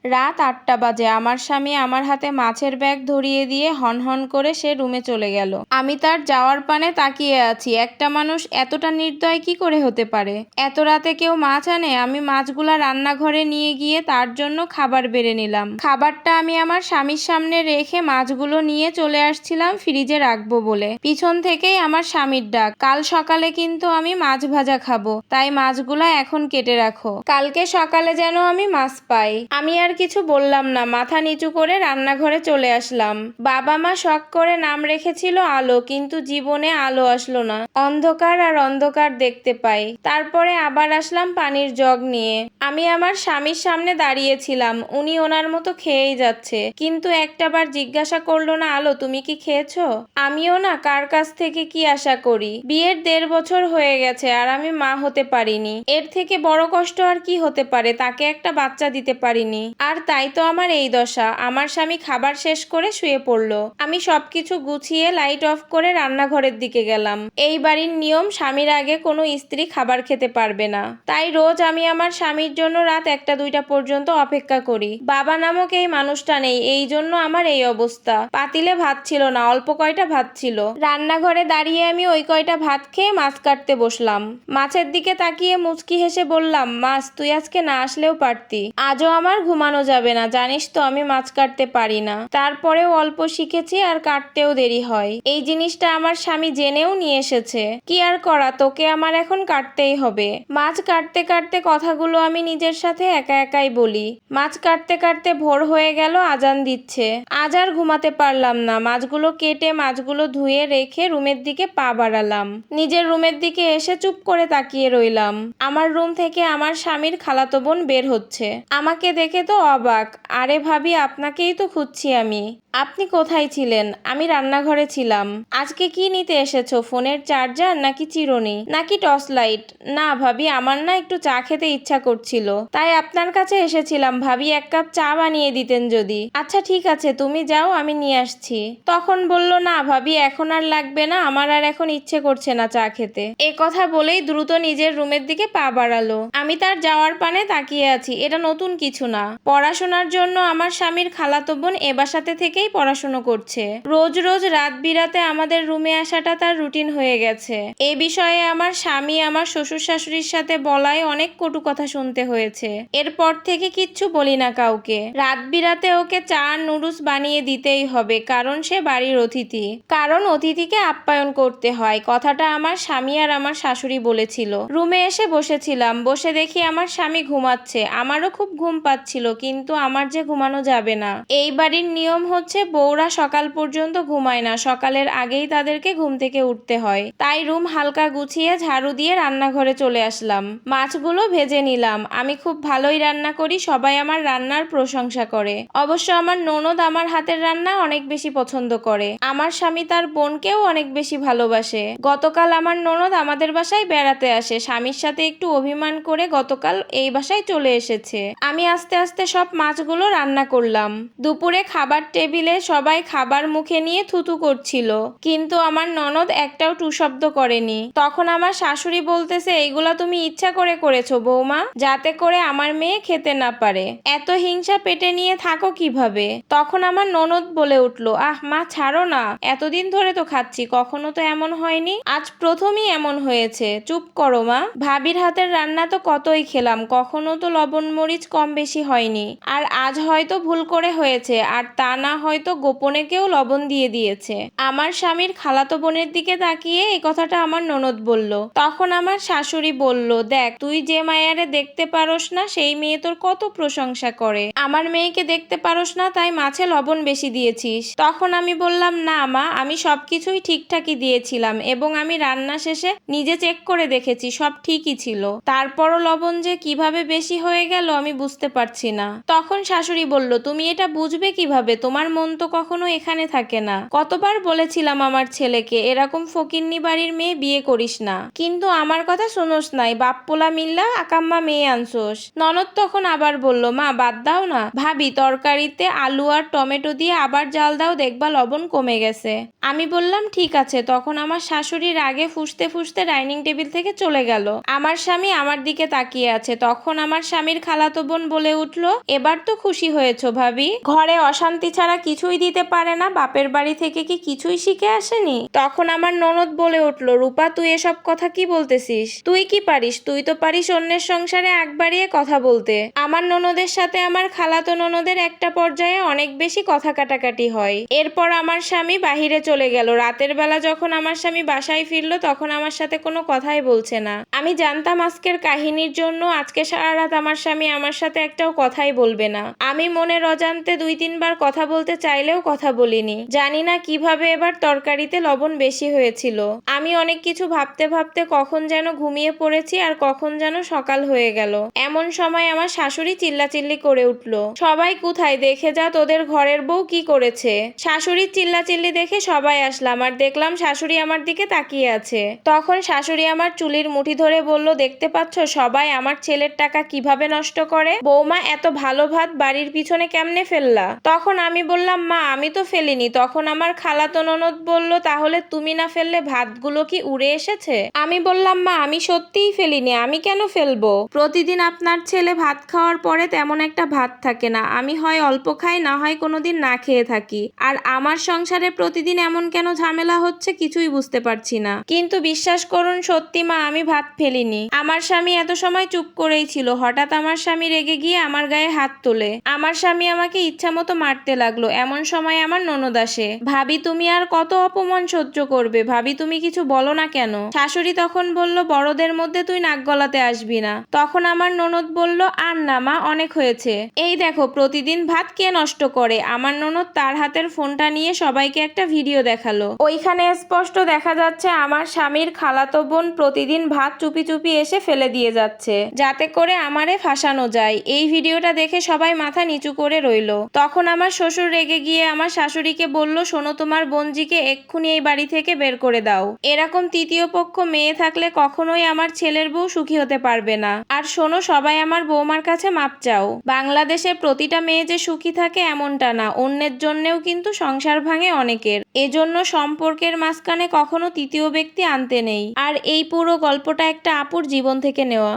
রাত ৮টা বাজে। আমার স্বামী আমার হাতে মাছের ব্যাগ ধরিয়ে দিয়ে হনহন করে সে রুমে চলে গেল। আমি তার যাওয়ার পানে তাকিয়ে আছি। একটা মানুষ এতটা নির্দয় কি করে হতে পারে? এত রাতে কেউ মাছ আনে? আমি মাছগুলা রান্নাঘরে নিয়ে গিয়ে তার জন্য খাবার বেড়ে নিলাম। খাবারটা আমি আমার স্বামীর সামনে রেখে মাছগুলো নিয়ে চলে আসছিলাম ফ্রিজে রাখবো বলে। পিছন থেকেই আমার স্বামীর ডাক, কাল সকালে কিন্তু আমি মাছ ভাজা খাবো, তাই মাছগুলা এখন কেটে রাখো। কালকে সকালে যেন আমি মাছ পাই। আমি আর কিছু বললাম না, মাথা নিচু করে রান্নাঘরে চলে আসলাম। বাবা মা শখ করে নাম রেখেছিল আলো, কিন্তু জীবনে আলো আসলো না, অন্ধকার আর অন্ধকার দেখতে পাই। তারপরে আবার আসলাম পানির জগ নিয়ে। আমি আমার স্বামীর সামনে দাঁড়িয়েছিলাম, উনি ওনার মতো খেয়েই যাচ্ছে, কিন্তু একটাবার জিজ্ঞাসা করলো না, আলো তুমি কি খেয়েছো? আমিও না কার কাছ থেকে কি আশা করি। বিয়ের ১.৫ বছর হয়ে গেছে আর আমি মা হতে পারিনি। এর থেকে বড় কষ্ট আর কি হতে পারে? তাকে একটা বাচ্চা দিতে পারিনি, আর তাই তো আমার এই দশা। আমার স্বামী খাবার শেষ করে শুয়ে পড়লো। আমি সবকিছু গুছিয়ে লাইট অফ করে রান্নাঘরের দিকে গেলাম। এই বাড়ির নিয়ম, স্বামীর আগে কোনো স্ত্রী খাবার খেতে পারবে না। তাই রোজ আমি আমার স্বামীর জন্য রাত ১টা-২টা পর্যন্ত অপেক্ষা করি। বাবা নামক এই মানুষটা নেই, এই জন্য আমার এই অবস্থা। পাতিলে ভাত ছিল না, অল্প কয়টা ভাত ছিল। রান্নাঘরে দাঁড়িয়ে আমি ওই কয়টা ভাত খেয়ে মাছ কাটতে বসলাম। মাছের দিকে তাকিয়ে মুচকি হেসে বললাম, মাছ তুই আজকে না আসলেও পারতি। আজও আমার ঘুমানো যাবে না, জানিস তো আমি মাছ কাটতে পারি না। তারপরেও অল্প শিখেছি আর কাটতেও দেরি হয়। এই জিনিসটা আমার স্বামী জেনেও নিয়ে এসেছে। কি আর করা, তোকে আমার এখন কাটতেই হবে। মাছ কাটতে কাটতে কথাগুলো আমি নিজের সাথে একা একাই বলি। মাছ কাটতে কাটতে ভোর হয়ে গেল, আজান দিচ্ছে। আজ আর ঘুমাতে পারলাম না। মাছগুলো কেটে মাছগুলো ধুয়ে রেখে রুমের দিকে পা বাড়ালাম। নিজের রুমের দিকে এসে চুপ করে তাকিয়ে রইলাম। আমার রুম থেকে আমার স্বামীর খালাতো বোন বের হচ্ছে। আমাকে দেখে তো অবাক। আরে ভাবি, আপনাকেই তো খুঁজছি আমি। আপনি কোথায় ছিলেন? আমি রান্নাঘরে ছিলাম। আজকে কি নিতে এসেছো? ফোনের চার্জার নাকি চিরুনি নাকি টর্চ লাইট? না ভাবি, আমার না একটু চা খেতে ইচ্ছা করছিল, তাই আপনার কাছে এসেছিলাম। ভাবি ১ কাপ চা বানিয়ে দিতেন যদি। আচ্ছা ঠিক আছে, তুমি যাও, আমি নিয়ে আসছি। তখন বলল, না ভাবি এখন আর লাগবে না, আমার আর এখন ইচ্ছে করছে না চা খেতে। এ কথা বলেই দ্রুত নিজের রুমের দিকে পা বাড়ালো। আমি তার যাওয়ার পানে তাকিয়ে আছি। এটা নতুন কিছু না। পড়াশোনার জন্য আমার স্বামীর খালাতো বোন এ বাসাতে থেকেই পড়াশোনা করছে। রোজ রোজ রাত বিরাতে আমাদের রুমে আসাটা তার রুটিন হয়ে গেছে। এ বিষয়ে আমার স্বামী আমার শ্বশুর শাশুড়ির সাথে বলায় অনেক কটু কথা শুনতে হয়েছে। এরপর থেকে কিচ্ছু বলি না কাউকে। রাত বিরাতে ওকে চা আর নুডলস বানিয়ে দিতেই হবে, কারণ সে বাড়ির অতিথি। কারণ অতিথিকে আপ্যায়ন করতে হয়, কথাটা আমার স্বামী আর আমার শাশুড়ি বলেছিল। রুমে এসে বসেছিলাম, বসে দেখি আমার স্বামী ঘুমাচ্ছে। আমারও খুব ঘুম পাচ্ছিল, কিন্তু আমার যে ঘুমানো যাবে না। এই বাড়ির নিয়ম হচ্ছে বউরা সকাল পর্যন্ত ঘুমায় না, সকালের আগেই তাদেরকে ঘুম থেকে উঠতে হয়। তাই রুম হালকা গুছিয়ে ঝাড়ু দিয়ে রান্নাঘরে চলে আসলাম। মাছগুলো ভেজে নিলাম। আমি খুব ভালোই রান্না করি, সবাই আমার রান্নার প্রশংসা করে। অবশ্য আমার ননদ আমার হাতের রান্না অনেক বেশি পছন্দ করে। আমার স্বামী তার বোনকেও অনেক বেশি ভালোবাসে। গতকাল আমার ননদ আমাদের বাসায় বেড়াতে আসে, স্বামীর সাথে একটু অভিমান করে গতকাল এই বাসায় চলে এসেছে। আমি আস্তে আস্তে সব মাছগুলো রান্না করলাম। দুপুরে খাবার টেবিলে সবাই খাবার মুখে নিয়ে থুতু করছিল, কিন্তু আমার ননদ একটাও টু শব্দ করেনি। তখন আমার শাশুড়ি বলতেছে, এইগুলা তুমি ইচ্ছা করে করেছো বৌমা, যাতে করে আমার মেয়ে খেতে না পারে। এত হিংসা পেটে নিয়ে থাকো কিভাবে? তখন আমার ননদ বলে উঠলো, আহ মা ছাড়ো না, এতদিন ধরে তো খাচ্ছি, কখনো তো এমন হয়নি, আজ প্রথমই এমন হয়েছে। চুপ করো মা, ভাবির হাতের রান্না তো কতই খেলাম, কখনো তো লবণ মরিচ কম বেশি হয়নি। আর আজ হয়তো ভুল করে হয়েছে, আর তা না হয়তো গোপনে কেউ লবণ দিয়ে দিয়েছে। আমার স্বামীর খালাতো বোনের দিকে তাকিয়ে এই কথাটা আমার ননদ বলল। তখন আমার শাশুড়ি বলল, দেখ তুই যে মায়ারে দেখতে পারোস না, সেই মেয়ে তোর কত প্রশংসা করে। আমার মেয়েকে দেখতে পারোস না, তাই মাছে লবণ বেশি দিয়েছিস। তখন আমি বললাম, না মা, আমি সবকিছুই ঠিকঠাকই দিয়েছিলাম, এবং আমি রান্না শেষে নিজে চেক করে দেখেছি, সব ঠিকই ছিল। তারপরও লবণ যে কিভাবে বেশি হয়ে গেল আমি বুঝতে পারছি না। তখন শাশুড়ি বলল, তুমি এটা বুঝবে কিভাবে? তোমার মন তো কখনো এখানে থাকে না। কতবার বলেছিলাম আমার ছেলেকে এরকম ফকিন্নি বাড়ির মেয়ে বিয়ে করিস না, কিন্তু আমার কথা শোনোস নাই, বাপ্পোলা মিল্লা আকাম্মা মেয়ে আনছোস। ননদ তখন আবার বলল, মা বাদ দাও না, ভাবি তরকারিতে আলু আর টমেটো দিয়ে আবার জাল দাও, দেখবা লবণ কমে গেছে। আমি বললাম ঠিক আছে। তখন আমার শাশুড়ি রাগে ফুঁসতে ফুঁসতে ডাইনিং টেবিল থেকে চলে গেল। আমার স্বামী আমার দিকে তাকিয়ে আছে। তখন আমার স্বামীর খালাতো বোন বলে উঠল, এবার তো খুশি হয়েছো ভাবি, ঘরে অশান্তি ছাড়া কিছুই দিতে পারে না, বাপের বাড়ি থেকে কি কিছুই শিখে আসেনি? তখন আমার ননদ বলে উঠল, রূপা তুই এসব কথা কি বলতেছিস? তুই কি পারিস? তুই তো পারিস অন্যের সংসারে আগ বাড়িয়ে কথা বলতে। আমার ননদের সাথে আমার খালাতো ননদের একটা পর্যায়ে অনেক বেশি কথা কাটাকাটি হয়। এরপর আমার স্বামী বাহিরে চলে গেল। রাতের বেলা যখন আমার স্বামী বাসায় ফিরলো তখন আমার সাথে কোনো কথাই বলছে না। আমি জানতাম আজকের কাহিনীর জন্য আজকে সারা রাত আমার স্বামী আমার সাথে একটাও কথাই বলবে না। আমি মনের অজান্তে 2-3 বার কথা বলতে চাইলেও কথা বলিনি। জানি না কিভাবে এবার তরকারিতে লবণ বেশি হয়েছিল। আমি অনেক কিছু ভাবতে ভাবতে কখন যেন ঘুমিয়ে পড়েছি আর কখন যেন সকাল হয়ে গেল। এমন সময় আমার শাশুড়ি চিল্লাচিল্লি করে উঠল, সবাই কোথায়, দেখে যা তোদের ঘরের বউ কি করেছে। শাশুড়ির চিল্লাচিল্লি দেখে সবাই আসলাম আর দেখলাম শাশুড়ি আমার দিকে তাকিয়ে আছে। তখন শাশুড়ি আমার চুলির মুঠি ধরে বলল, দেখতে পাচ্ছ সবাই আমার ছেলের টাকা কিভাবে নষ্ট করে? বৌমা এত ভালো ভাত বাড়ির পিছনে কেমনে ফেললা? তখন আমি বললাম, মা আমি তো ফেলিনি। তখন আমার খালাতো ননদ বলল, তাহলে তুমি না ফেললে ভাতগুলো কি উড়ে এসেছে? আমি বললাম, মা আমি সত্যিই ফেলিনি, আমি কেন ফেলবো? প্রতিদিন আপনার ছেলে ভাত খাওয়ার পরে তেমন একটা ভাত থাকে না। আমি হয় অল্প খাই, না হয় কোনোদিন না খেয়ে থাকি। আর আমার সংসারে প্রতিদিন এমন কেন ঝামেলা হচ্ছে কিছুই বুঝতে পারছি না। কিন্তু বিশ্বাস করুন সত্যি মা, আমি ভাত ফেলিনি। আমার স্বামী এত সময় চুপ করেই ছিল। হঠাৎ আমার স্বামী রেগে গিয়ে আমার গায়ে হাত তোলে। আমার স্বামী আমাকে ইচ্ছা মতো মারতে লাগলো। এমন সময় আমার ননদ আসে। ভাবি তুমি আর কত অপমান সহ্য করবে? ভাবি তুমি কিছু বলো না কেন? শাশুড়ি তখন বলল, বড়দের মধ্যে তুই নাক গলাতে আসবি না। তখন আমার ননদ বলল, আর না মা, অনেক হয়েছে। এই দেখো প্রতিদিন ভাত কে নষ্ট করে? আমার ননদ তার হাতের ফোনটা নিয়ে সবাইকে একটা ভিডিও দেখালো। ওইখানে স্পষ্ট দেখা যাচ্ছে আমার স্বামীর খালাতো বোন প্রতিদিন ভাত চুপি চুপি এসে ফেলে দিয়ে যাচ্ছে, যাতে করে আমারে ফাঁসানো যায়। এই ভিডিওটা দেখে সবাই মাথা নিচু করে রইল। তখন আমার শ্বশুর রেগে গিয়ে আমার শাশুড়িকে বলল, শোনো তোমার বোনজিকে এক্ষুনি এই বাড়ি থেকে বের করে দাও। এরকম তৃতীয় পক্ষ মেয়ে থাকলে কখনোই আমার ছেলের বউ সুখী হতে পারবে না। আর শোনো, সবাই আমার বৌমার কাছে মাপ চাও। বাংলাদেশে প্রতিটা মেয়ে যে সুখী থাকে এমনটা না, অন্যের জন্যেও কিন্তু সংসার ভাঙে অনেকের। এজন্য সম্পর্কের মাঝখানে কখনো তৃতীয় ব্যক্তি আনতে নেই। আর এই পুরো গল্পটা একটা আপুর জীবন থেকে নেওয়া।